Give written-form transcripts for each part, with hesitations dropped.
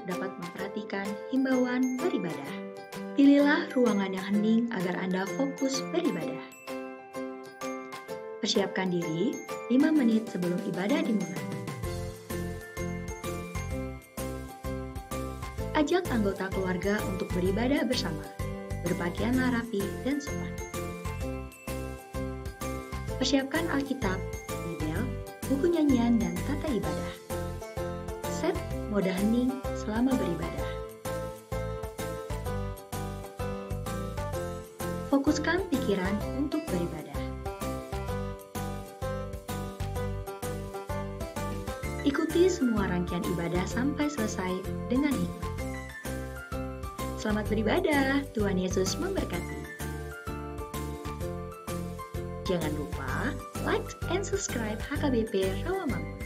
dapat memperhatikan himbauan beribadah. Pilihlah ruangan yang hening agar Anda fokus beribadah. Persiapkan diri 5 menit sebelum ibadah dimulai. Ajak anggota keluarga untuk beribadah bersama. Berpakaianlah rapi dan sopan. Persiapkan Alkitab, Bible, buku nyanyian, dan tata ibadah. Set mode hening selama beribadah. Fokuskan pikiran untuk beribadah. Ikuti semua rangkaian ibadah sampai selesai dengan hikmat. Selamat beribadah, Tuhan Yesus memberkati. Jangan lupa like and subscribe HKBP Rawamangun.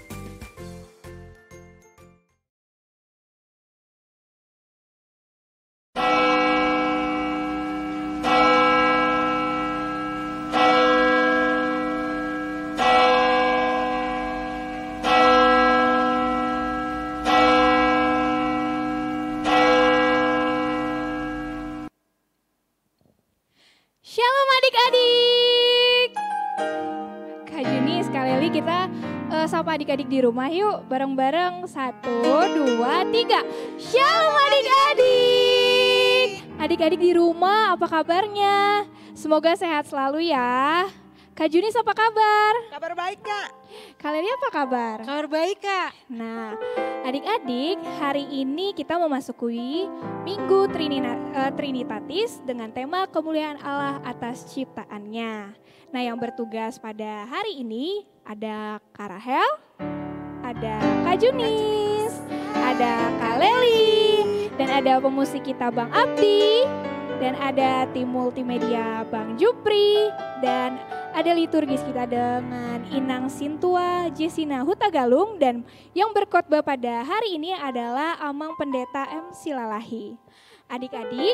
Shalom adik-adik. Kak Juni sekali lagi kita sapa adik-adik di rumah yuk. Bareng-bareng 1, 2, 3. Shalom adik-adik. Adik-adik di rumah apa kabarnya? Semoga sehat selalu ya. Kak Juni apa kabar? Kabar baik Kak. Kalian apa kabar? Kabar baik Kak. Nah, adik-adik, hari ini kita memasuki Minggu Trinitatis dengan tema kemuliaan Allah atas ciptaannya. Nah, yang bertugas pada hari ini ada Kak Rahel, ada Kak Junis, ada Kak Leli, dan ada pemusik kita Bang Abdi, dan ada tim multimedia Bang Jupri, dan ada liturgis kita dengan Inang Sintua, Jesina Hutagalung, dan yang berkhotbah pada hari ini adalah Amang Pendeta M. Silalahi. Adik-adik,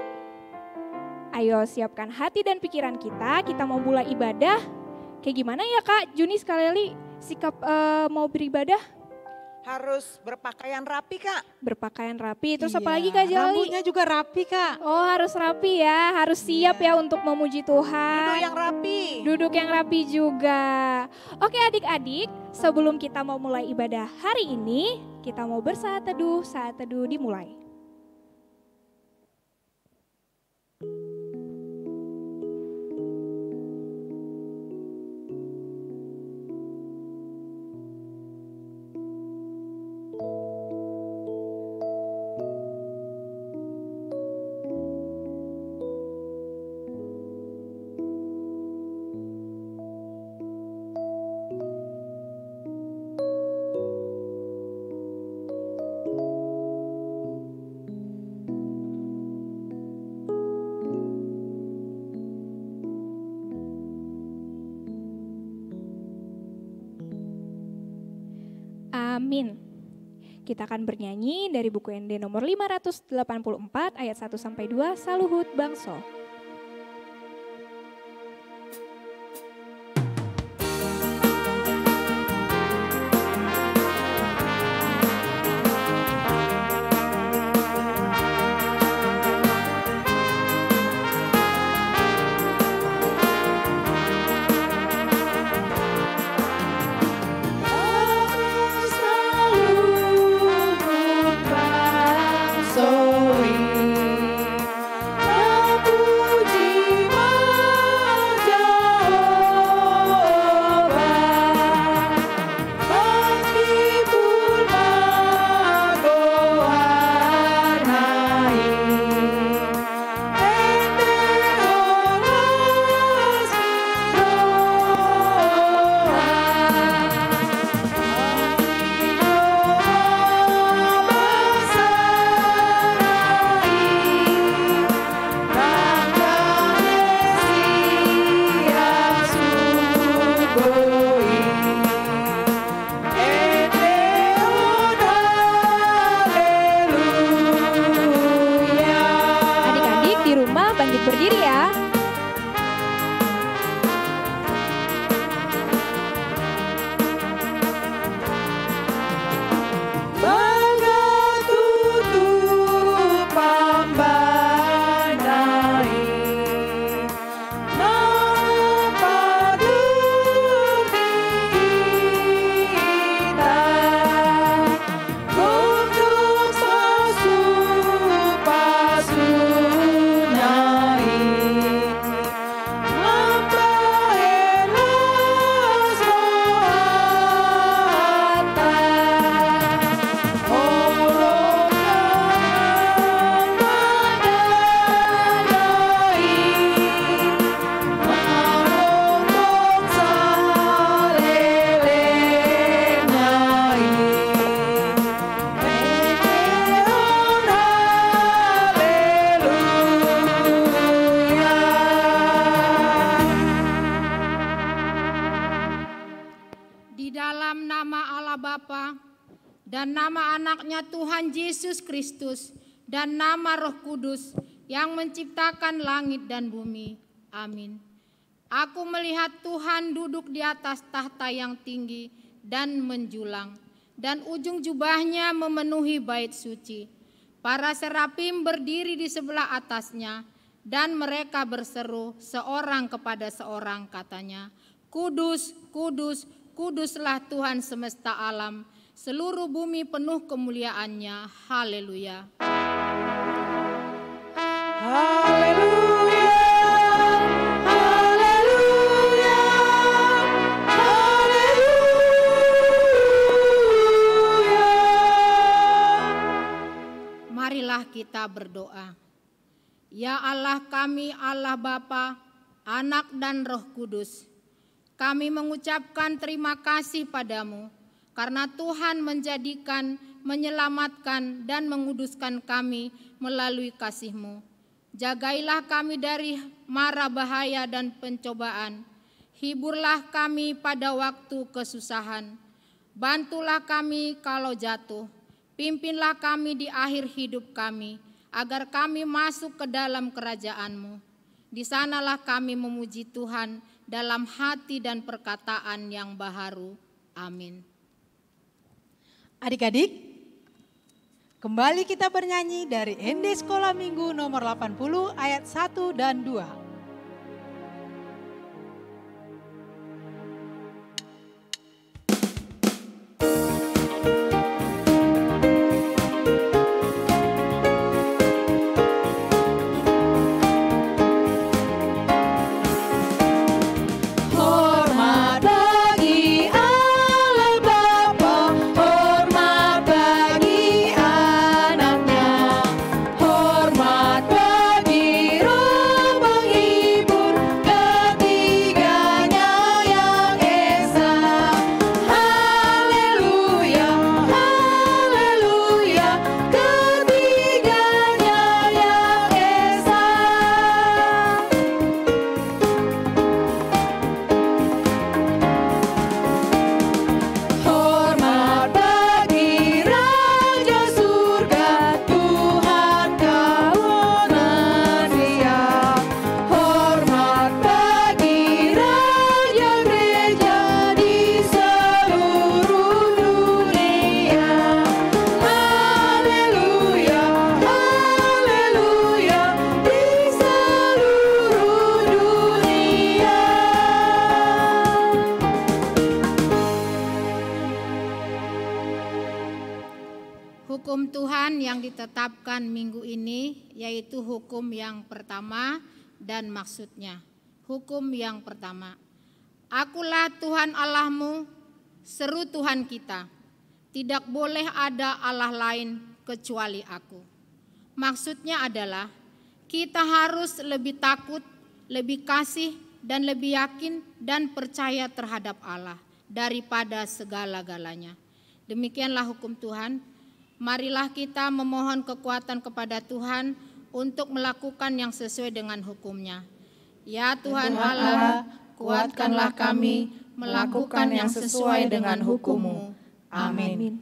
ayo siapkan hati dan pikiran kita mau mulai ibadah. Kayak gimana ya Kak Juni sekali sikap mau beribadah? Harus berpakaian rapi Kak. Berpakaian rapi, terus Iya, apa lagi Kak Jali? Rambutnya juga rapi Kak. Oh harus rapi ya, harus siap ya untuk memuji Tuhan. Duduk yang rapi. Duduk yang rapi juga. Oke adik-adik, sebelum kita mau mulai ibadah hari ini, kita mau bersaat teduh dimulai. Amin. Kita akan bernyanyi dari buku ND nomor 584 ayat 1-2 Saluhut Bangso. Sorry, Allah Bapa, dan nama anaknya Tuhan Yesus Kristus, dan nama Roh Kudus yang menciptakan langit dan bumi. Amin. Aku melihat Tuhan duduk di atas tahta yang tinggi dan menjulang, dan ujung jubahnya memenuhi bait suci. Para serafim berdiri di sebelah atasnya, dan mereka berseru seorang kepada seorang, katanya, Kudus, kudus, kuduslah Tuhan semesta alam, seluruh bumi penuh kemuliaannya. Haleluya. Haleluya. Haleluya. Haleluya. Marilah kita berdoa. Ya Allah kami, Allah Bapa, Anak dan Roh Kudus, kami mengucapkan terima kasih padamu karena Tuhan menjadikan, menyelamatkan, dan menguduskan kami melalui kasih-Mu. Jagailah kami dari mara bahaya dan pencobaan. Hiburlah kami pada waktu kesusahan. Bantulah kami kalau jatuh. Pimpinlah kami di akhir hidup kami, agar kami masuk ke dalam kerajaan-Mu. Di sanalah kami memuji Tuhan dalam hati dan perkataan yang baharu. Amin. Adik-adik, kembali kita bernyanyi dari ND Sekolah Minggu nomor 80 ayat 1 dan 2. Hukum Tuhan yang ditetapkan minggu ini yaitu hukum yang pertama dan maksudnya. Hukum yang pertama, Akulah Tuhan Allahmu, seru Tuhan kita. Tidak boleh ada Allah lain kecuali aku. Maksudnya adalah kita harus lebih takut, lebih kasih, dan lebih yakin dan percaya terhadap Allah daripada segala-galanya. Demikianlah hukum Tuhan. Marilah kita memohon kekuatan kepada Tuhan untuk melakukan yang sesuai dengan hukum-Nya. Ya Tuhan Allah, kuatkanlah kami melakukan yang sesuai dengan hukum-Mu. Amin.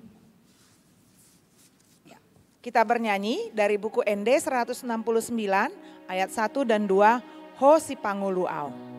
Kita bernyanyi dari buku ND 169 ayat 1 dan 2, Ho si panguluau.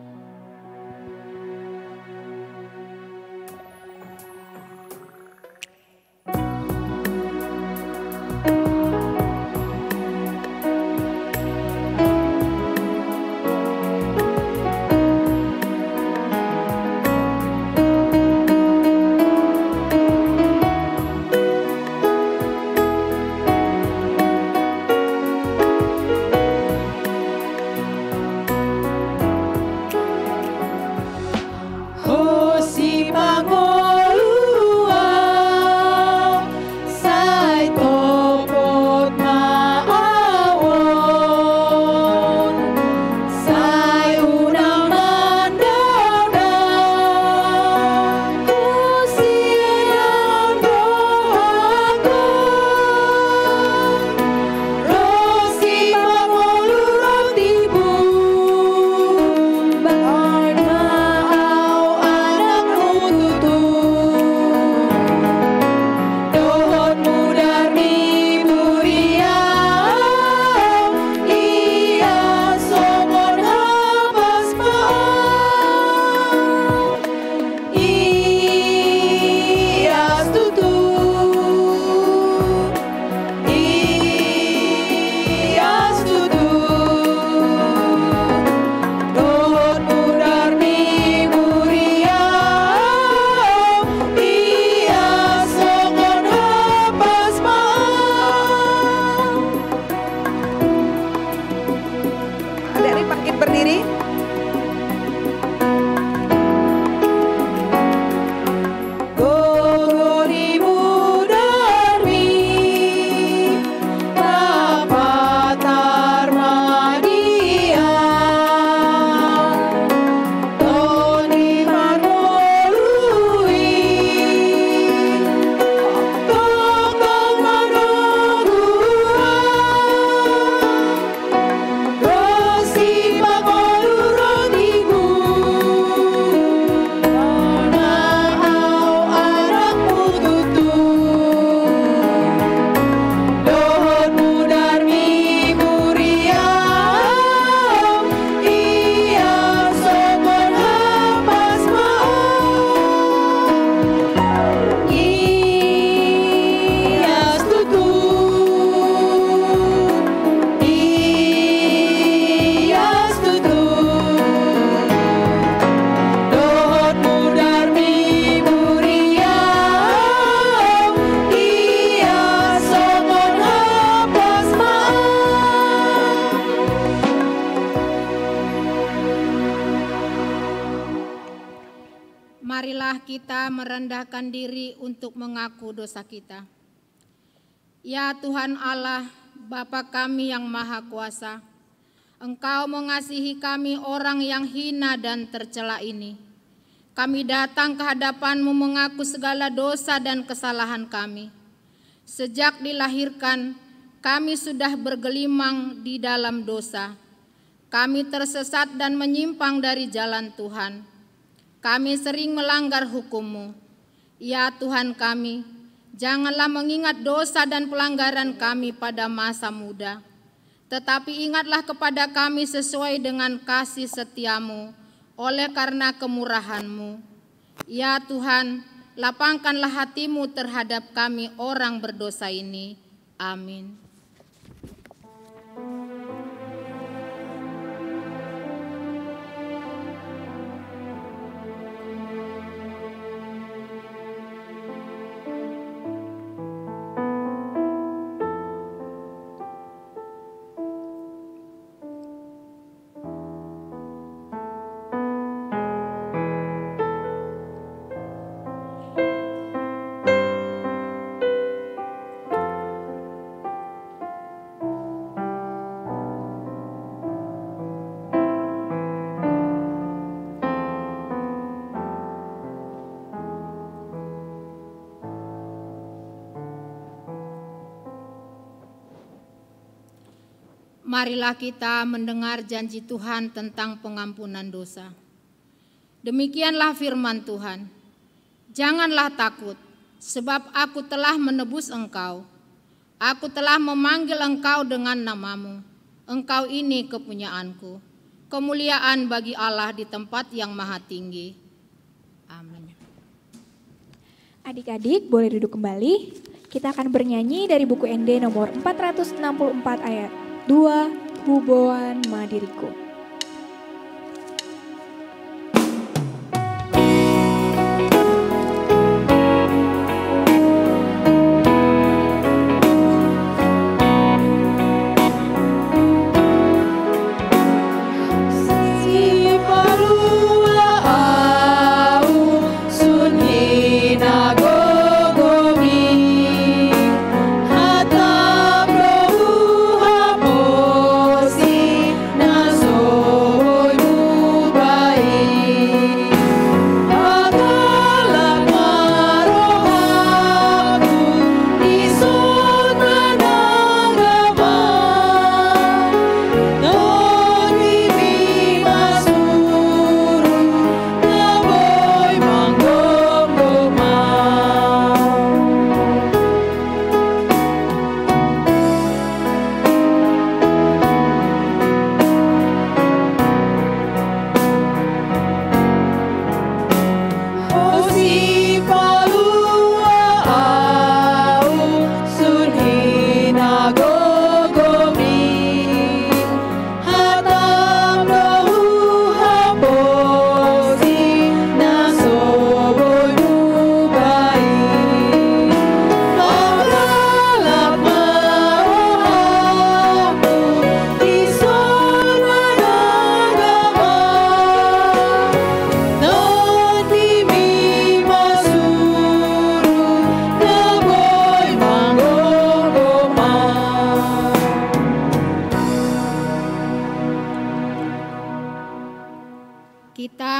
marilah kita merendahkan diri untuk mengaku dosa kita. Ya Tuhan Allah, Bapa kami yang Maha Kuasa, Engkau mengasihi kami orang yang hina dan tercela ini. Kami datang ke hadapan-Mu mengaku segala dosa dan kesalahan kami. Sejak dilahirkan, kami sudah bergelimang di dalam dosa. Kami tersesat dan menyimpang dari jalan Tuhan. Kami sering melanggar hukum-Mu. Ya Tuhan kami, janganlah mengingat dosa dan pelanggaran kami pada masa muda, tetapi ingatlah kepada kami sesuai dengan kasih setia-Mu oleh karena kemurahan-Mu. Ya Tuhan, lapangkanlah hati-Mu terhadap kami orang berdosa ini. Amin. Marilah kita mendengar janji Tuhan tentang pengampunan dosa. Demikianlah firman Tuhan. Janganlah takut, sebab aku telah menebus engkau. Aku telah memanggil engkau dengan namamu. Engkau ini kepunyaanku. Kemuliaan bagi Allah di tempat yang maha tinggi. Amin. Adik-adik boleh duduk kembali. Kita akan bernyanyi dari buku ND nomor 464 ayat 2, Huboan Madiriku.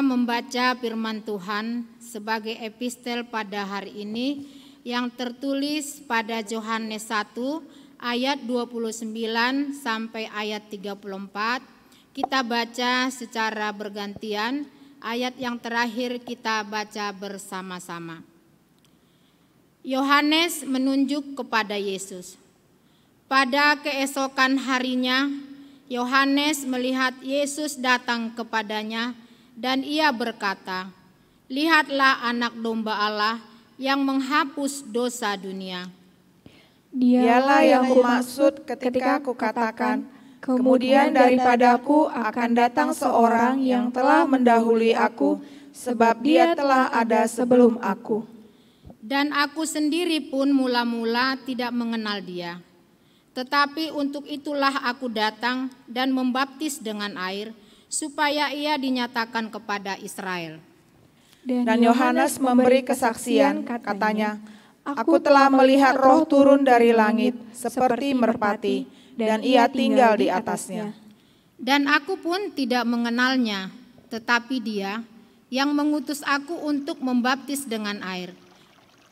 Membaca firman Tuhan sebagai epistel pada hari ini yang tertulis pada Yohanes 1 ayat 29 sampai ayat 34. Kita baca secara bergantian, ayat yang terakhir kita baca bersama-sama. Yohanes menunjuk kepada Yesus. Pada keesokan harinya, Yohanes melihat Yesus datang kepadanya dan ia berkata, "Lihatlah anak domba Allah yang menghapus dosa dunia." Dialah yang kumaksud ketika kukatakan, kemudian daripadaku akan datang seorang yang telah mendahului aku, sebab dia telah ada sebelum aku. Dan aku sendiri pun mula-mula tidak mengenal dia. Tetapi untuk itulah aku datang dan membaptis dengan air, supaya ia dinyatakan kepada Israel. Dan Yohanes memberi kesaksian, katanya, "Aku telah melihat Roh turun dari langit seperti merpati, dan ia tinggal di atasnya. Dan aku pun tidak mengenalnya, tetapi Dia yang mengutus aku untuk membaptis dengan air,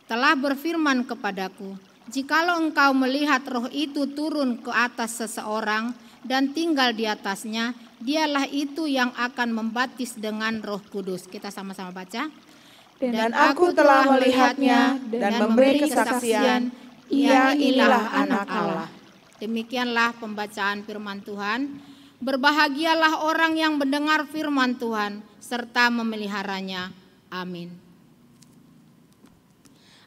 telah berfirman kepadaku, jikalau engkau melihat Roh itu turun ke atas seseorang dan tinggal di atasnya, dialah itu yang akan membaptis dengan Roh Kudus." Kita sama-sama baca. Dan aku telah melihatnya dan memberi kesaksian, ia inilah Anak Allah. Demikianlah pembacaan firman Tuhan. Berbahagialah orang yang mendengar firman Tuhan serta memeliharanya. Amin.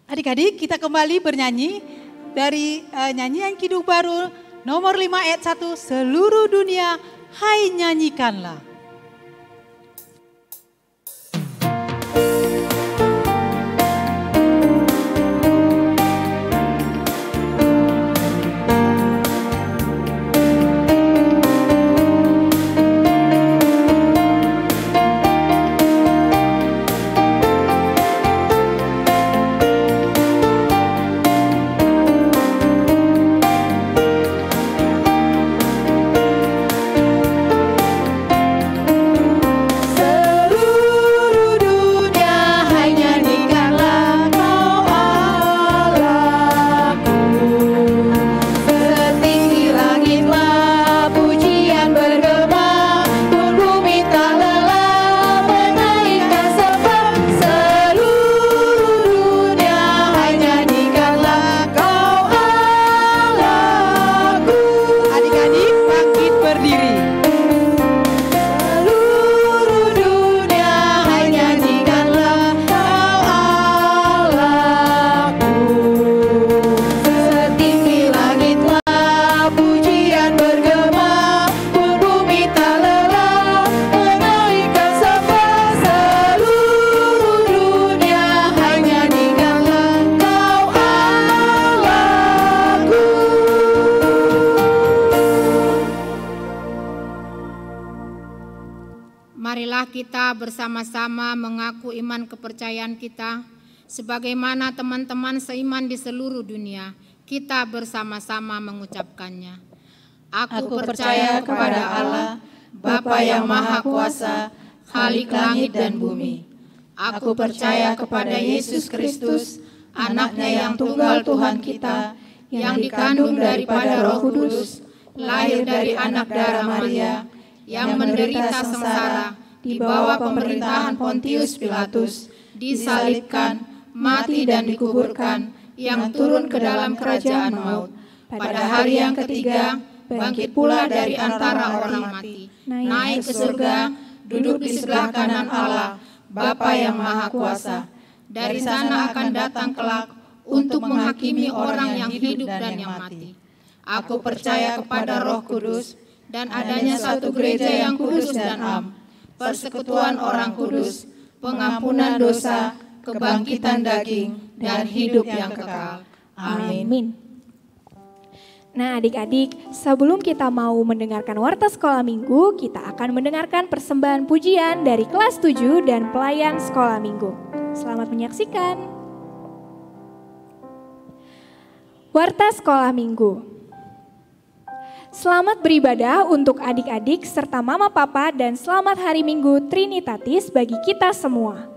Adik-adik, kita kembali bernyanyi dari nyanyian Kidung Baru nomor 5 ayat 1, "Seluruh dunia, hai nyanyikanlah." Marilah kita bersama-sama mengaku iman kepercayaan kita, sebagaimana teman-teman seiman di seluruh dunia, kita bersama-sama mengucapkannya. Aku percaya kepada Allah, Bapa yang Maha Kuasa, Khalik langit dan bumi. Aku percaya kepada Yesus Kristus, Anaknya yang tunggal Tuhan kita, yang dikandung daripada Roh Kudus, lahir dari anak darah Maria, yang menderita sengsara di bawah pemerintahan Pontius Pilatus, disalibkan, mati dan dikuburkan, yang turun ke dalam kerajaan maut. Pada hari yang ketiga, bangkit pula dari antara orang mati, naik ke surga, duduk di sebelah kanan Allah, Bapa yang Maha Kuasa. Dari sana akan datang kelak untuk menghakimi orang yang hidup dan yang mati. Aku percaya kepada Roh Kudus dan adanya satu gereja yang kudus dan am, persekutuan orang kudus, pengampunan dosa, kebangkitan daging, dan hidup yang kekal. Amin. Nah adik-adik, sebelum kita mau mendengarkan Warta Sekolah Minggu, kita akan mendengarkan persembahan pujian dari kelas 7 dan pelayan Sekolah Minggu. Selamat menyaksikan. Warta Sekolah Minggu. Selamat beribadah untuk adik-adik serta mama papa dan selamat hari Minggu Trinitatis bagi kita semua.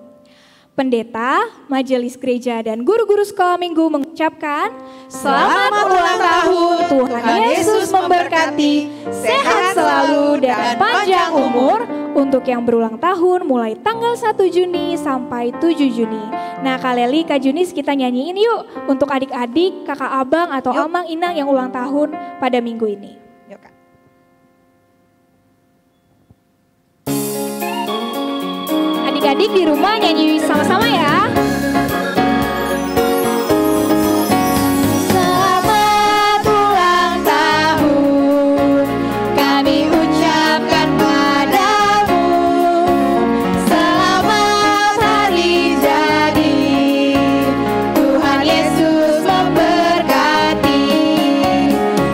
Pendeta, majelis gereja dan guru-guru sekolah minggu mengucapkan selamat ulang tahun, Tuhan Yesus memberkati, sehat selalu dan panjang umur untuk yang berulang tahun mulai tanggal 1 Juni sampai 7 Juni. Nah Kak Leli, Kak Junis kita nyanyiin yuk untuk adik-adik, kakak abang atau amang inang yang ulang tahun pada minggu ini. Adik-adik di rumah nyanyi sama-sama ya. Selamat ulang tahun, kami ucapkan padamu. Selamat hari jadi, Tuhan Yesus memberkati.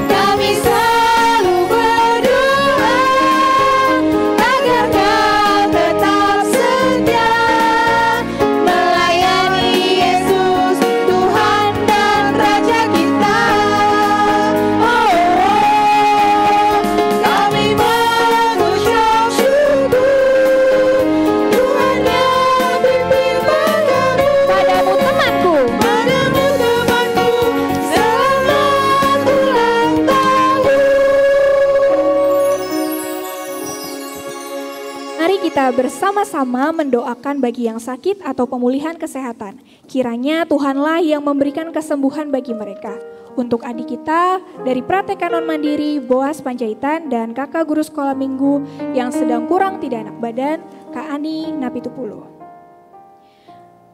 Kami selalu berdoa agar kau tetap setia kita bersama-sama mendoakan bagi yang sakit atau pemulihan kesehatan. Kiranya Tuhanlah yang memberikan kesembuhan bagi mereka. Untuk adik kita dari Pratek Kanon Mandiri, Boas Panjaitan, dan kakak guru sekolah minggu yang sedang kurang tidak enak badan, Kak Ani Napitupulu.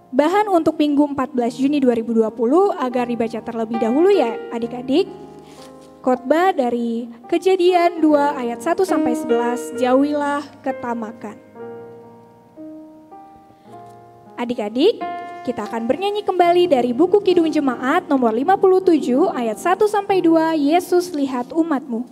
Bahan untuk Minggu 14 Juni 2020 agar dibaca terlebih dahulu ya adik-adik. Khotbah dari Kejadian 2 ayat 1-11, jauhilah ketamakan. Adik-adik, kita akan bernyanyi kembali dari buku Kidung Jemaat nomor 57 ayat 1-2, Yesus lihat umatmu.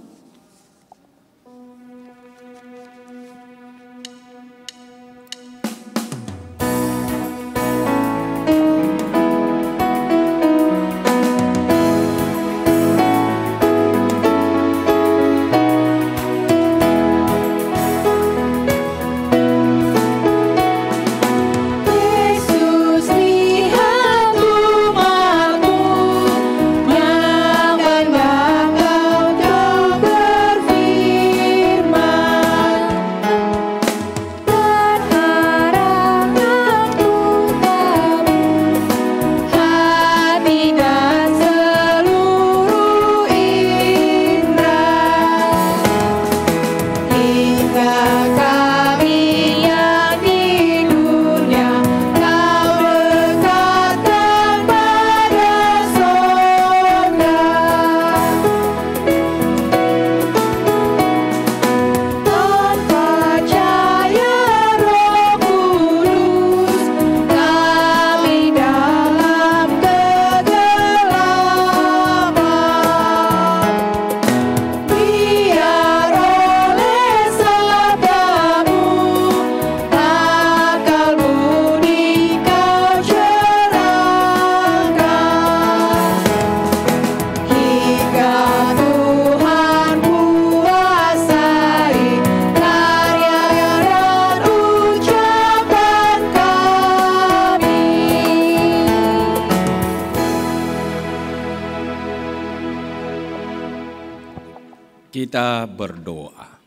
Kita berdoa.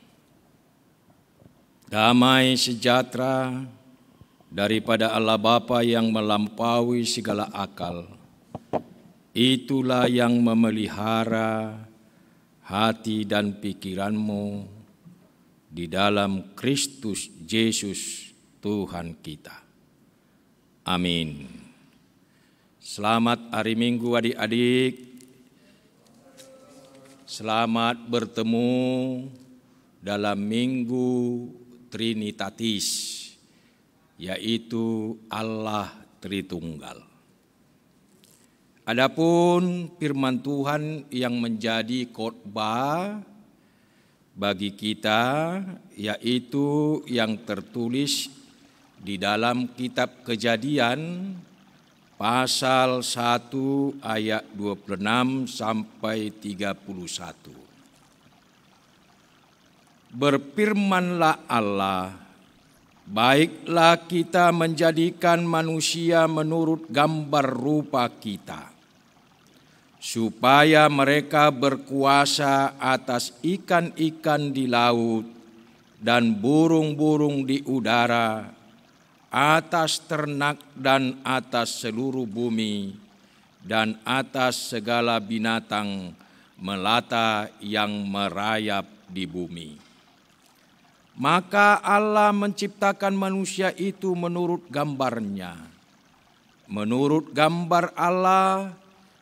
Damai sejahtera daripada Allah Bapa yang melampaui segala akal, itulah yang memelihara hati dan pikiranmu di dalam Kristus Yesus Tuhan kita. Amin. Selamat hari Minggu adik-adik. Selamat bertemu dalam Minggu Trinitatis, yaitu Allah Tritunggal. Adapun firman Tuhan yang menjadi khotbah bagi kita, yaitu yang tertulis di dalam kitab Kejadian pasal 1 ayat 26 sampai 31. Berfirmanlah Allah, baiklah kita menjadikan manusia menurut gambar rupa kita, supaya mereka berkuasa atas ikan-ikan di laut dan burung-burung di udara, atas ternak dan atas seluruh bumi, dan atas segala binatang melata yang merayap di bumi. Maka Allah menciptakan manusia itu menurut gambarnya. Menurut gambar Allah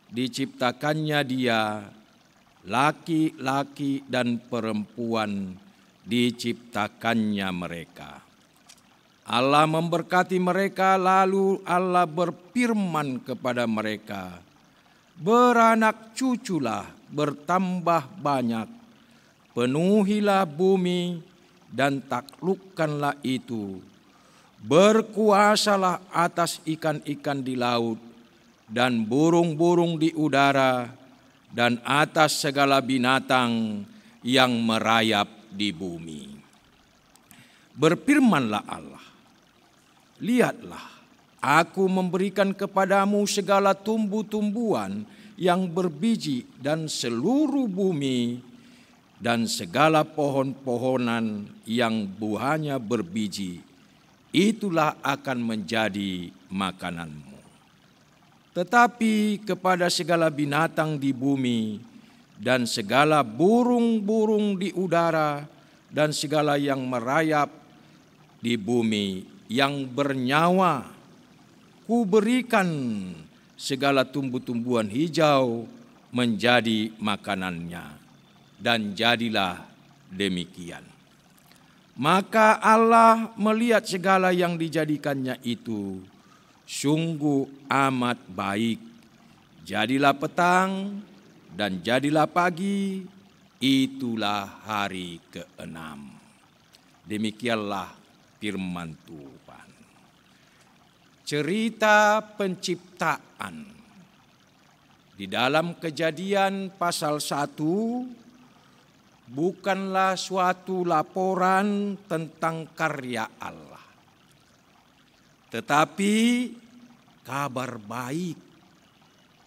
diciptakannya dia, laki-laki dan perempuan diciptakannya mereka. Allah memberkati mereka, lalu Allah berfirman kepada mereka, beranak cuculah, bertambah banyak, penuhilah bumi dan taklukkanlah itu, berkuasalah atas ikan-ikan di laut dan burung-burung di udara dan atas segala binatang yang merayap di bumi. Berfirmanlah Allah, lihatlah, aku memberikan kepadamu segala tumbuh-tumbuhan yang berbiji dan seluruh bumi dan segala pohon-pohonan yang buahnya berbiji, itulah akan menjadi makananmu. Tetapi kepada segala binatang di bumi dan segala burung-burung di udara dan segala yang merayap di bumi yang bernyawa, kuberikan segala tumbuh-tumbuhan hijau menjadi makanannya. Dan jadilah demikian. Maka Allah melihat segala yang dijadikannya itu sungguh amat baik. Jadilah petang dan jadilah pagi, itulah hari ke-6. Demikianlah firman Tuhan. Cerita penciptaan. Di dalam Kejadian pasal 1 bukanlah suatu laporan tentang karya Allah, tetapi kabar baik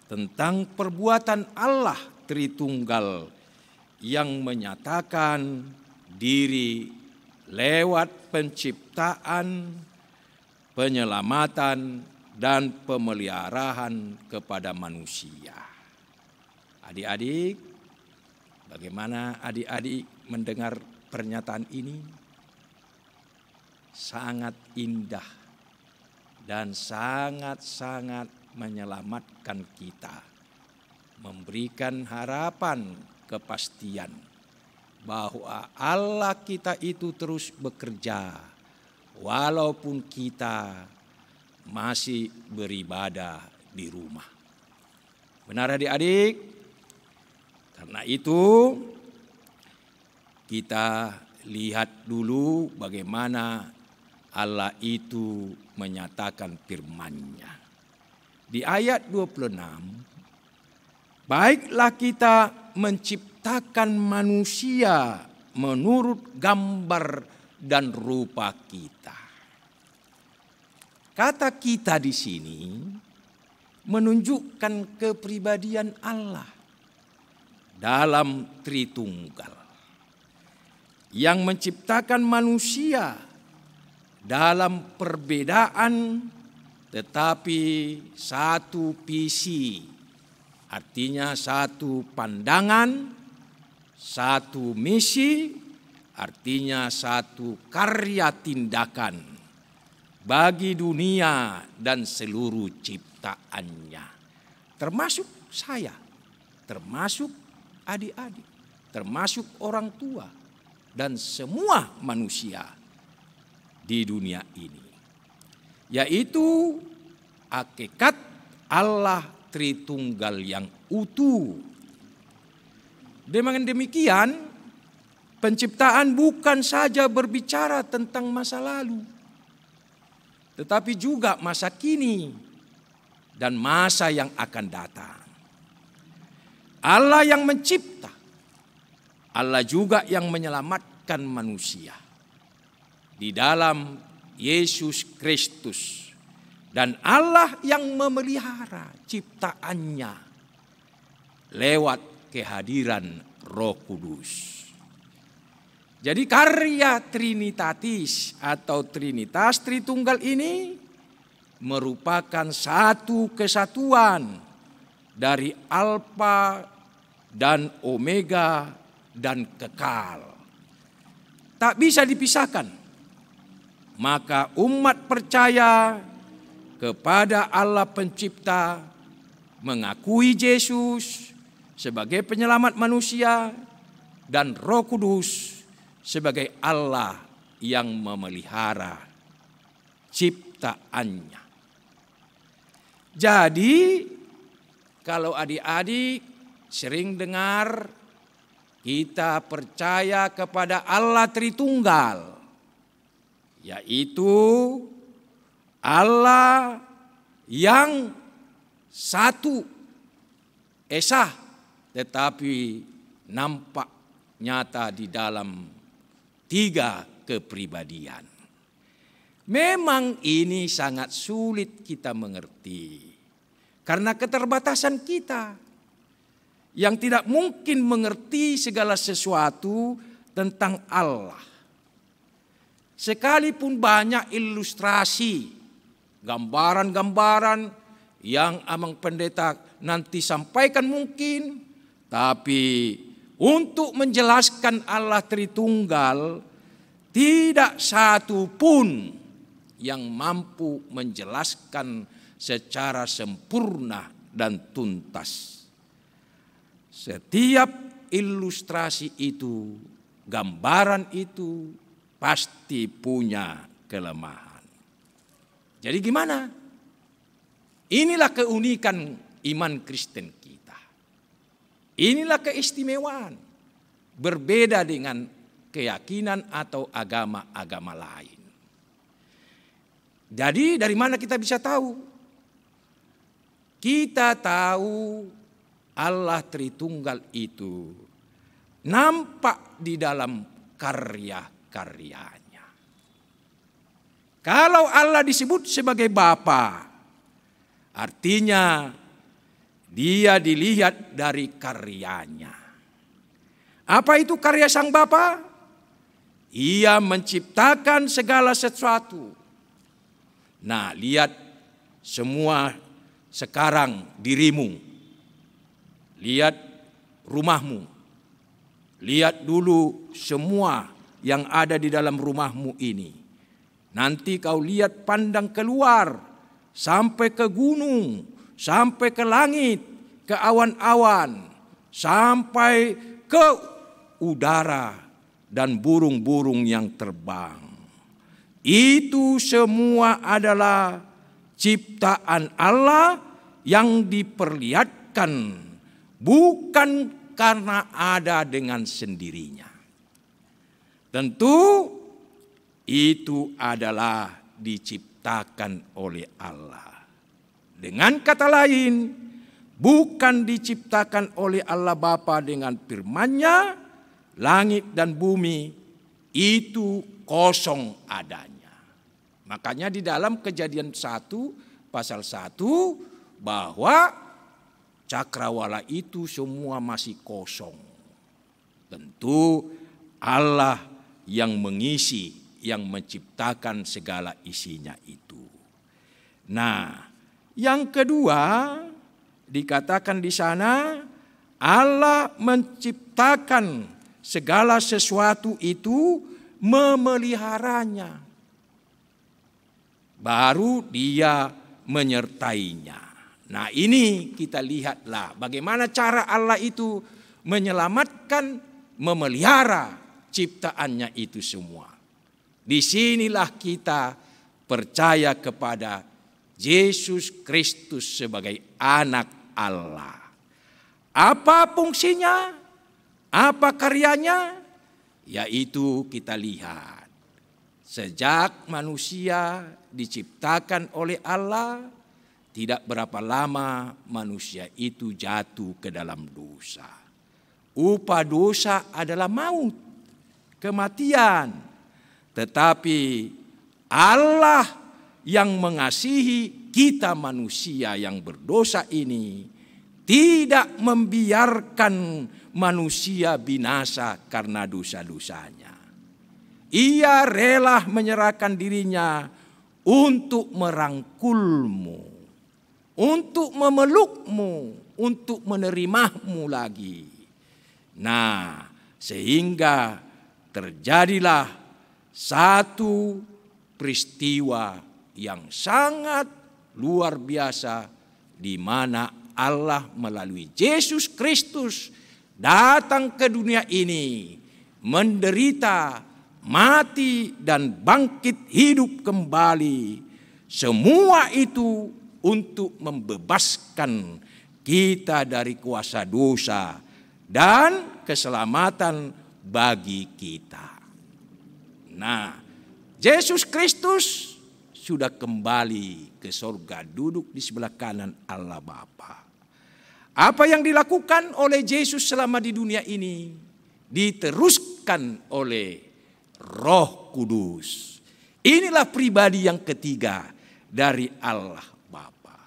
tentang perbuatan Allah Tritunggal yang menyatakan diri lewat penciptaan, penyelamatan, dan pemeliharaan kepada manusia. Adik-adik, bagaimana adik-adik mendengar pernyataan ini? Sangat indah dan sangat-sangat menyelamatkan kita. Memberikan harapan, kepastian bahwa Allah kita itu terus bekerja walaupun kita masih beribadah di rumah. Benar adik-adik? Karena itu kita lihat dulu bagaimana Allah itu menyatakan firman-Nya. Di ayat 26, baiklah kita menciptakan manusia menurut gambar dan rupa kita. Kata kita di sini menunjukkan kepribadian Allah dalam Tritunggal yang menciptakan manusia dalam perbedaan tetapi satu visi, artinya satu pandangan, satu misi, artinya satu karya tindakan bagi dunia dan seluruh ciptaannya, termasuk saya, termasuk adik-adik, termasuk orang tua, dan semua manusia di dunia ini. Yaitu hakikat Allah Tritunggal yang utuh. Dengan demikian, penciptaan bukan saja berbicara tentang masa lalu, tetapi juga masa kini dan masa yang akan datang. Allah yang mencipta, Allah juga yang menyelamatkan manusia di dalam Yesus Kristus, dan Allah yang memelihara ciptaannya lewat kehadiran Roh Kudus. Jadi karya Trinitatis atau Trinitas Tritunggal ini merupakan satu kesatuan dari Alfa dan Omega dan kekal. Tak bisa dipisahkan. Maka umat percaya kepada Allah Pencipta, mengakui Yesus sebagai penyelamat manusia dan Roh Kudus sebagai Allah yang memelihara ciptaannya. Jadi kalau adik-adik sering dengar kita percaya kepada Allah Tritunggal, yaitu Allah yang satu esa tetapi nampak nyata di dalam tiga kepribadian. Memang ini sangat sulit kita mengerti karena keterbatasan kita. yang tidak mungkin mengerti segala sesuatu tentang Allah. Sekalipun banyak ilustrasi, gambaran-gambaran yang Amang Pendeta nanti sampaikan mungkin, tapi untuk menjelaskan Allah Tritunggal, tidak satu pun yang mampu menjelaskan secara sempurna dan tuntas. Setiap ilustrasi itu, gambaran itu pasti punya kelemahan. Jadi gimana? Inilah keunikan iman Kristen kita. Inilah keistimewaan. Berbeda dengan keyakinan atau agama-agama lain. Jadi dari mana kita bisa tahu? Kita tahu Allah Tritunggal itu nampak di dalam karya-karyanya. Kalau Allah disebut sebagai Bapa, artinya Dia dilihat dari karyanya. Apa itu karya Sang Bapa? Ia menciptakan segala sesuatu. Nah, lihat semua sekarang dirimu. Lihat rumahmu. Lihat dulu semua yang ada di dalam rumahmu ini. Nanti kau lihat pandang keluar sampai ke gunung, sampai ke langit, ke awan-awan, sampai ke udara dan burung-burung yang terbang. Itu semua adalah ciptaan Allah yang diperlihatkan, bukan karena ada dengan sendirinya. Tentu itu adalah diciptakan oleh Allah. Dengan kata lain, bukan diciptakan oleh Allah Bapa dengan firman-Nya, langit dan bumi itu kosong adanya. Makanya di dalam Kejadian 1 pasal 1 bahwa cakrawala itu semua masih kosong. Tentu Allah yang mengisi, yang menciptakan segala isinya itu. Nah, yang kedua dikatakan di sana Allah menciptakan segala sesuatu itu, memeliharanya. Baru Dia menyertainya. Nah, ini kita lihatlah bagaimana cara Allah itu menyelamatkan, memelihara ciptaannya itu semua. Disinilah kita percaya kepada Yesus Kristus sebagai anak Allah. Apa fungsinya? Apa karyanya? Yaitu kita lihat. Sejak manusia diciptakan oleh Allah, tidak berapa lama manusia itu jatuh ke dalam dosa. Upah dosa adalah maut, kematian. Tetapi Allah yang mengasihi kita manusia yang berdosa ini tidak membiarkan manusia binasa karena dosa-dosanya. Ia rela menyerahkan dirinya untuk merangkulmu, untuk memelukmu, untuk menerimamu lagi. Nah, sehingga terjadilah satu peristiwa yang sangat luar biasa di mana Allah melalui Yesus Kristus datang ke dunia ini, menderita, mati dan bangkit hidup kembali. Semua itu untuk membebaskan kita dari kuasa dosa dan keselamatan bagi kita. Nah, Yesus Kristus sudah kembali ke surga, duduk di sebelah kanan Allah Bapa. Apa yang dilakukan oleh Yesus selama di dunia ini diteruskan oleh Roh Kudus. Inilah pribadi yang ketiga dari Allah Bapa.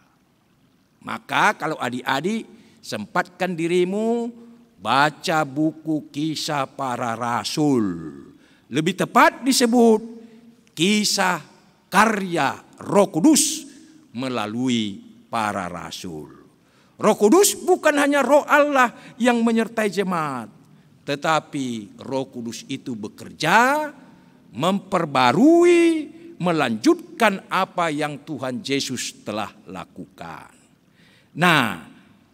Maka kalau adik-adik sempatkan dirimu baca buku Kisah Para Rasul. Lebih tepat disebut kisah karya Roh Kudus melalui para rasul. Roh Kudus bukan hanya Roh Allah yang menyertai jemaat, tetapi Roh Kudus itu bekerja, memperbarui, melanjutkan apa yang Tuhan Yesus telah lakukan. Nah,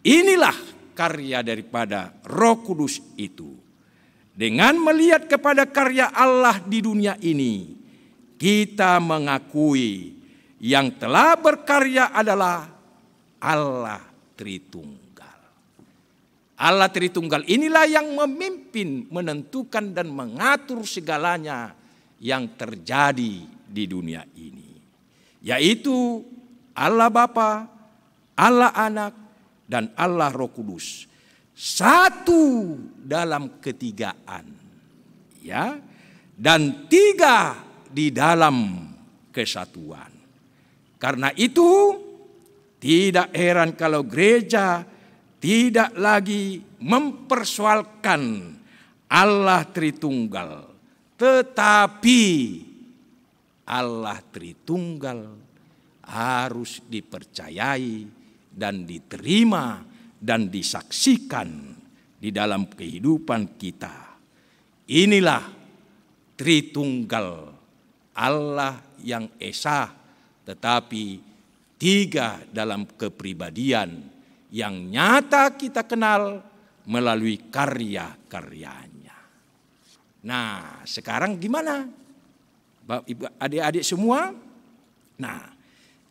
inilah karya daripada Roh Kudus itu. Dengan melihat kepada karya Allah di dunia ini, kita mengakui yang telah berkarya adalah Allah Tritunggal. Allah Tritunggal inilah yang memimpin, menentukan dan mengatur segalanya yang terjadi di dunia ini. Yaitu Allah Bapa, Allah Anak, dan Allah Roh Kudus. Satu dalam ketigaan. Ya, dan tiga di dalam kesatuan. Karena itu tidak heran kalau gereja tidak lagi mempersoalkan Allah Tritunggal, tetapi Allah Tritunggal harus dipercayai dan diterima dan disaksikan di dalam kehidupan kita. Inilah Tritunggal, Allah yang esa tetapi tiga dalam kepribadian yang nyata kita kenal melalui karya-karyanya. Nah, sekarang gimana? Bapak, Ibu, adik-adik semua? Nah,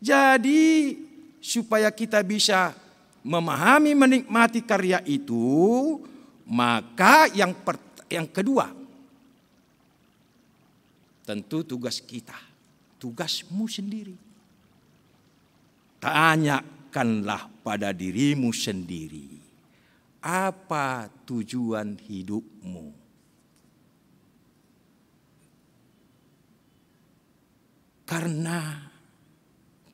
jadi supaya kita bisa memahami, menikmati karya itu, maka yang kedua, tentu tugas kita, tugasmu sendiri. Tanyakanlah pada dirimu sendiri, apa tujuan hidupmu? Karena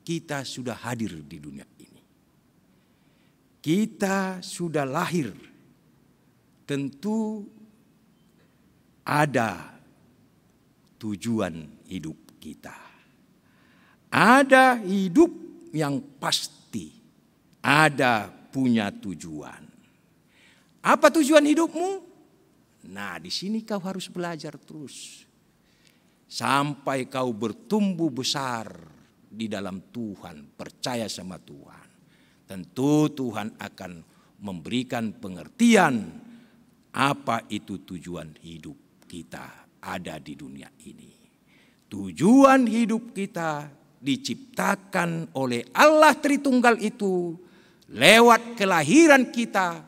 kita sudah hadir di dunia ini. Kita sudah lahir. Tentu ada tujuan hidup kita. Ada hidup yang pasti. Ada punya tujuan. Apa tujuan hidupmu? Nah, di sini kau harus belajar terus. Sampai kau bertumbuh besar di dalam Tuhan, percaya sama Tuhan. Tentu Tuhan akan memberikan pengertian apa itu tujuan hidup kita ada di dunia ini. Tujuan hidup kita diciptakan oleh Allah Tritunggal itu lewat kelahiran kita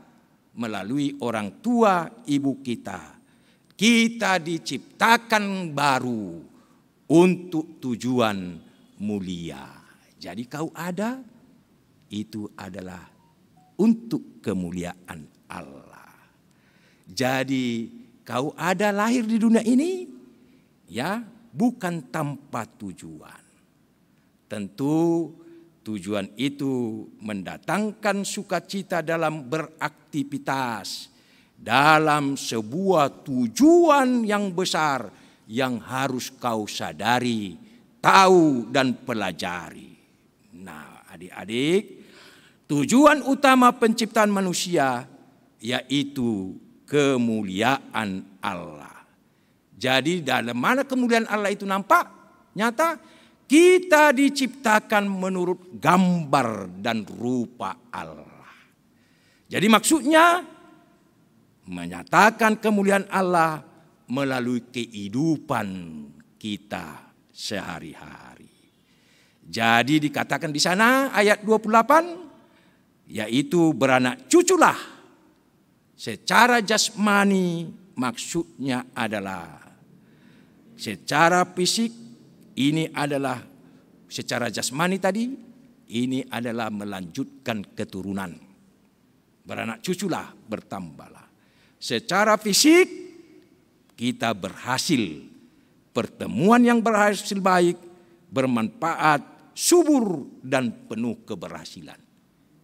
melalui orang tua ibu kita. Kita diciptakan baru untuk tujuan mulia. Jadi kau ada, itu adalah untuk kemuliaan Allah. Jadi kau ada lahir di dunia ini, ya, bukan tanpa tujuan. Tentu tujuan itu mendatangkan sukacita dalam beraktivitas, dalam sebuah tujuan yang besar yang harus kau sadari, tahu dan pelajari. Nah, adik-adik, tujuan utama penciptaan manusia yaitu kemuliaan Allah. Jadi dalam mana kemuliaan Allah itu nampak? Nyata, kita diciptakan menurut gambar dan rupa Allah. Jadi maksudnya menyatakan kemuliaan Allah melalui kehidupan kita sehari-hari. Jadi dikatakan di sana ayat 28, yaitu beranak cuculah secara jasmani, maksudnya adalah secara fisik. Ini adalah secara jasmani tadi, ini adalah melanjutkan keturunan. Beranak cuculah, bertambahlah. Secara fisik kita berhasil, pertemuan yang berhasil baik, bermanfaat, subur dan penuh keberhasilan.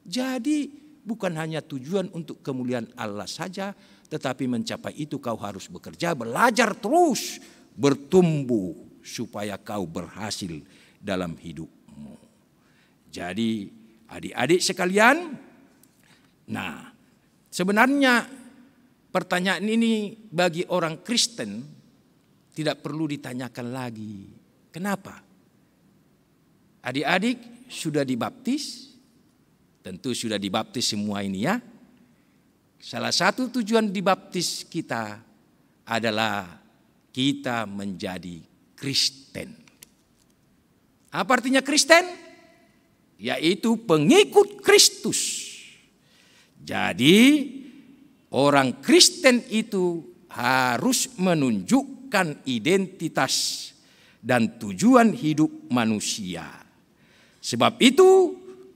Jadi bukan hanya tujuan untuk kemuliaan Allah saja, tetapi mencapai itu kau harus bekerja, belajar terus, bertumbuh supaya kau berhasil dalam hidupmu. Jadi adik-adik sekalian, nah sebenarnya pertanyaan ini bagi orang Kristen tidak perlu ditanyakan lagi. Kenapa? Adik-adik sudah dibaptis, tentu sudah dibaptis semua ini ya. Salah satu tujuan dibaptis kita adalah kita menjadi Kristen. Apa artinya Kristen? Yaitu pengikut Kristus. Jadi orang Kristen itu harus menunjukkan identitas dan tujuan hidup manusia. Sebab itu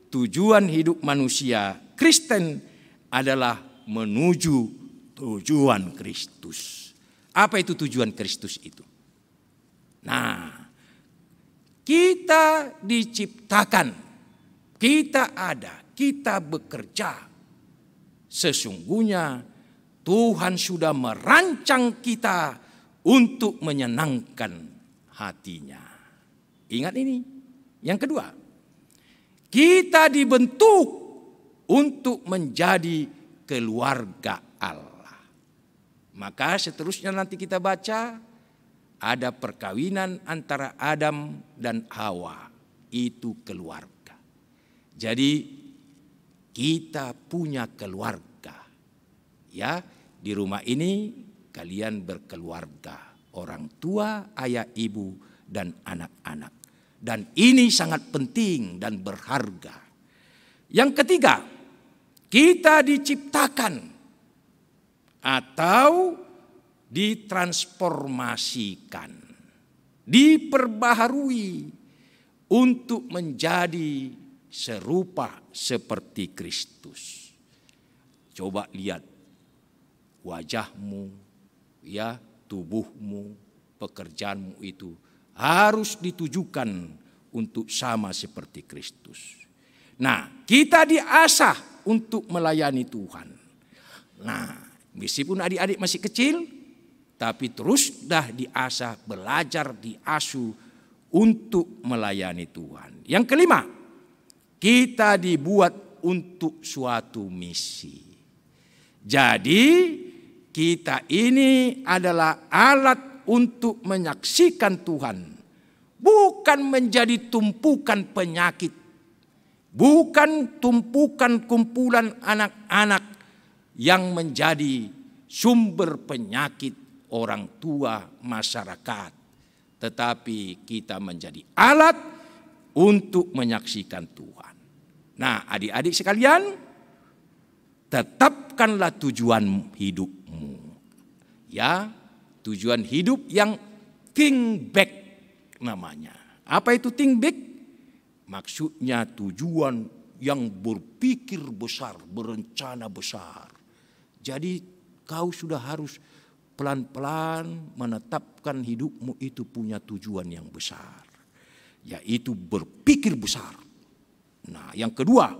tujuan hidup manusia Kristen adalah menuju tujuan Kristus. Apa itu tujuan Kristus itu? Nah, kita diciptakan, kita ada, kita bekerja. Sesungguhnya Tuhan sudah merancang kita untuk menyenangkan hatinya. Ingat ini. Yang kedua, kita dibentuk untuk menjadi keluarga Allah. Maka seterusnya nanti kita baca, ada perkawinan antara Adam dan Hawa, itu keluarga. Jadi kita punya keluarga. Ya, di rumah ini kalian berkeluarga, orang tua, ayah, ibu, dan anak-anak. Dan ini sangat penting dan berharga. Yang ketiga, kita diciptakan atau ditransformasikan, diperbaharui untuk menjadi serupa seperti Kristus. Coba lihat wajahmu, ya, tubuhmu, pekerjaanmu itu harus ditujukan untuk sama seperti Kristus. Nah, kita diasah untuk melayani Tuhan. Nah, meskipun adik-adik masih kecil, tapi terus dah diasah, belajar, diasuh untuk melayani Tuhan. Yang kelima, kita dibuat untuk suatu misi. Jadi kita ini adalah alat untuk menyaksikan Tuhan, bukan menjadi tumpukan penyakit, bukan tumpukan kumpulan anak-anak yang menjadi sumber penyakit orang tua masyarakat. Tetapi kita menjadi alat untuk menyaksikan Tuhan. Nah, adik-adik sekalian, tetapkanlah tujuan hidupmu. Ya, tujuan hidup yang think back namanya. Apa itu think back? Maksudnya tujuan yang berpikir besar, berencana besar. Jadi kau sudah harus pelan-pelan menetapkan hidupmu itu punya tujuan yang besar. Yaitu berpikir besar. Nah, yang kedua,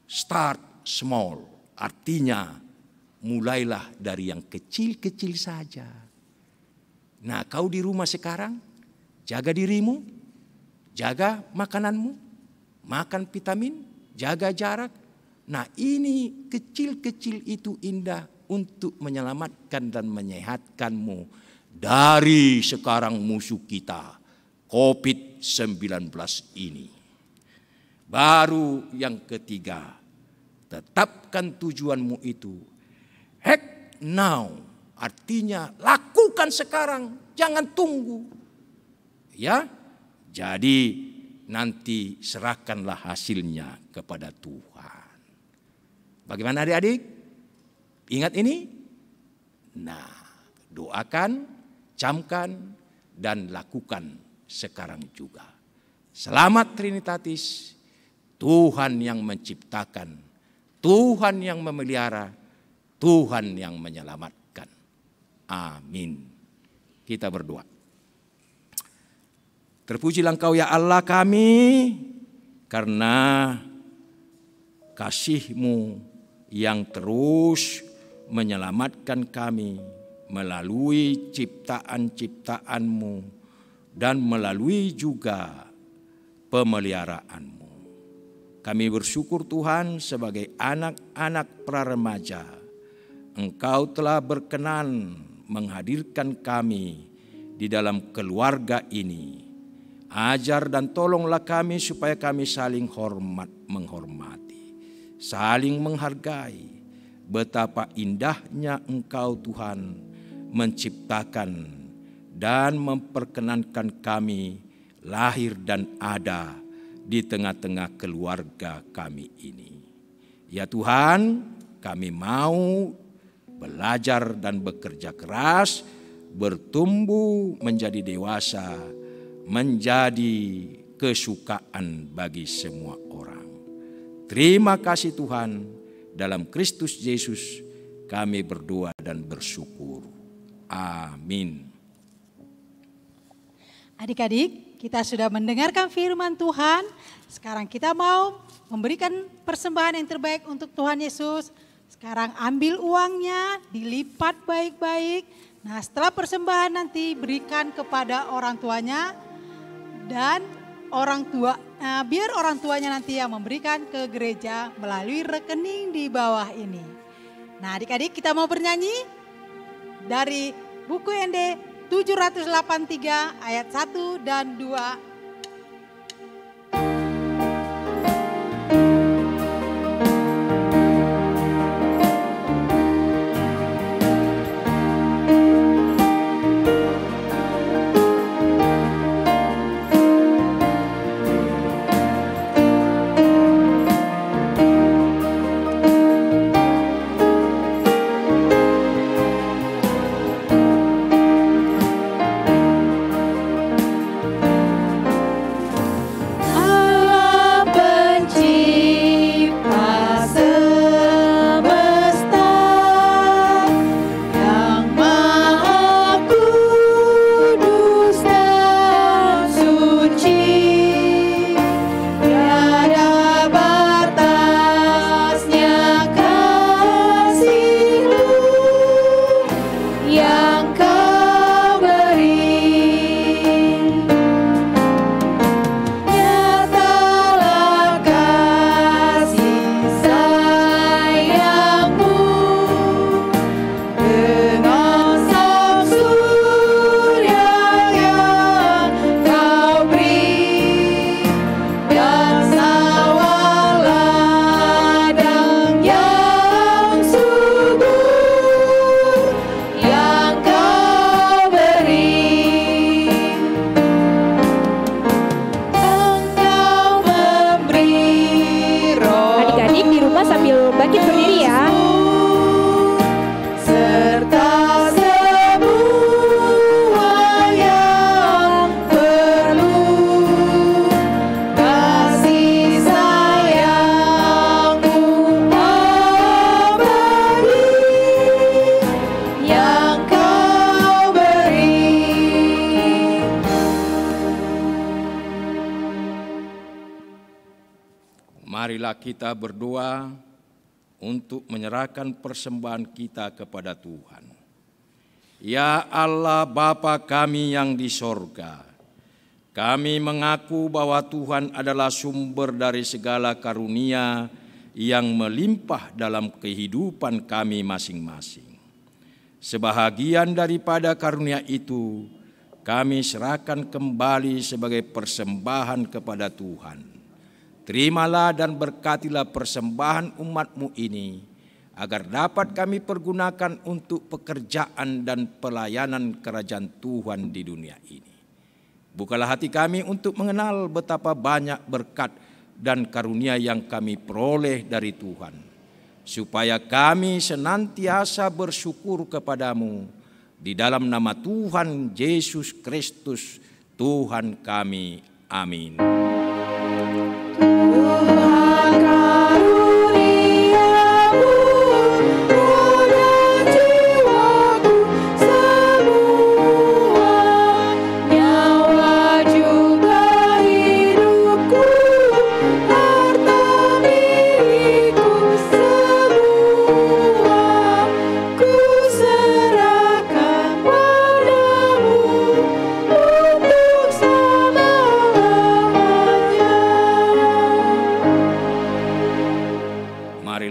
start small. Artinya mulailah dari yang kecil-kecil saja. Nah, kau di rumah sekarang, jaga dirimu, jaga makananmu, makan vitamin, jaga jarak. Nah, ini kecil-kecil itu indah untuk menyelamatkan dan menyehatkanmu dari sekarang musuh kita, COVID-19 ini. Baru yang ketiga, tetapkan tujuanmu itu. Act now, artinya lakukan sekarang, jangan tunggu. Ya, jadi nanti serahkanlah hasilnya kepada Tuhan. Bagaimana adik-adik? Ingat ini? Nah, doakan, camkan, dan lakukan sekarang juga. Selamat Trinitatis, Tuhan yang menciptakan, Tuhan yang memelihara, Tuhan yang menyelamatkan. Amin. Kita berdoa. Terpujilah Engkau ya Allah kami, karena kasih-Mu yang terus menyelamatkan kami melalui ciptaan-ciptaan-Mu dan melalui juga pemeliharaan-Mu. Kami bersyukur Tuhan sebagai anak-anak praremaja, Engkau telah berkenan menghadirkan kami di dalam keluarga ini. Ajar dan tolonglah kami supaya kami saling menghormati, saling menghargai. Betapa indahnya Engkau Tuhan menciptakan dan memperkenankan kami lahir dan ada di tengah-tengah keluarga kami ini. Ya Tuhan, kami mau belajar dan bekerja keras, bertumbuh menjadi dewasa, menjadi kesukaan bagi semua orang. Terima kasih Tuhan, dalam Kristus Yesus kami berdoa dan bersyukur. Amin. Adik-adik, kita sudah mendengarkan firman Tuhan. Sekarang kita mau memberikan persembahan yang terbaik untuk Tuhan Yesus. Sekarang ambil uangnya, dilipat baik-baik. Nah, setelah persembahan nanti berikan kepada orang tuanya dan biar orang tuanya nanti yang memberikan ke gereja melalui rekening di bawah ini. Nah, adik-adik, kita mau bernyanyi dari buku ND 783 ayat 1 dan 2. Marilah kita berdoa untuk menyerahkan persembahan kita kepada Tuhan. Ya Allah Bapa kami yang di sorga, kami mengaku bahwa Tuhan adalah sumber dari segala karunia yang melimpah dalam kehidupan kami masing-masing. Sebahagian daripada karunia itu kami serahkan kembali sebagai persembahan kepada Tuhan. Terimalah dan berkatilah persembahan umat-Mu ini, agar dapat kami pergunakan untuk pekerjaan dan pelayanan kerajaan Tuhan di dunia ini. Bukalah hati kami untuk mengenal betapa banyak berkat dan karunia yang kami peroleh dari Tuhan, supaya kami senantiasa bersyukur kepadamu di dalam nama Tuhan Yesus Kristus, Tuhan kami. Amin. Tuhan karuniamu, roh dan jiwaku, semua nyawa juga hidupku, harta milikku.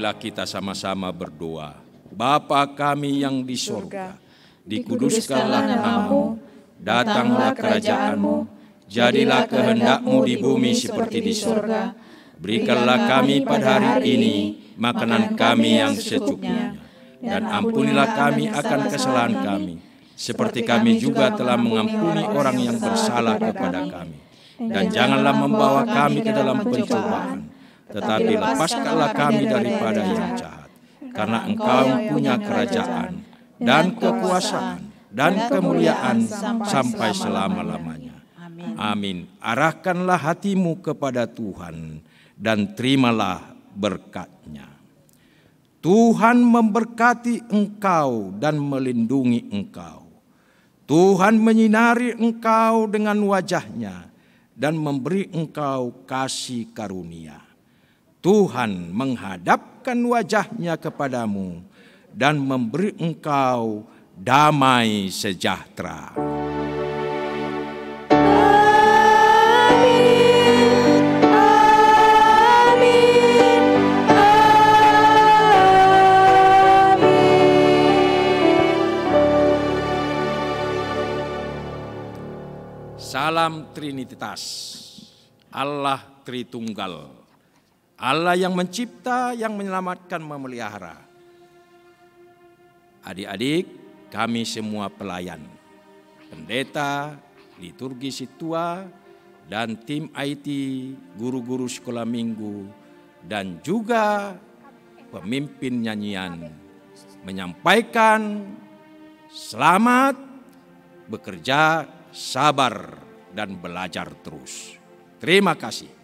Marilah kita sama-sama berdoa. Bapa kami yang di surga, dikuduskanlah nama-Mu, datanglah kerajaan-Mu, jadilah kehendak-Mu di bumi seperti di surga. Berikanlah kami pada hari ini makanan kami yang secukupnya, dan ampunilah kami akan kesalahan kami, seperti kami juga telah mengampuni orang yang bersalah kepada kami. Dan janganlah membawa kami ke dalam pencobaan, tetapi lepaskanlah kami daripada yang jahat. Karena Engkau punya kerajaan dan kekuasaan dan kemuliaan sampai selama-lamanya. Amin. Arahkanlah hatimu kepada Tuhan dan terimalah berkat-Nya. Tuhan memberkati engkau dan melindungi engkau. Tuhan menyinari engkau dengan wajah-Nya dan memberi engkau kasih karunia. Tuhan menghadapkan wajah-Nya kepadamu dan memberi engkau damai sejahtera. Salam Trinitas, Allah Tritunggal, Allah yang mencipta, yang menyelamatkan, memelihara. Adik-adik, kami semua pelayan, pendeta, liturgi situa, dan tim IT, guru-guru sekolah minggu, dan juga pemimpin nyanyian, menyampaikan selamat, bekerja, sabar, dan belajar terus. Terima kasih.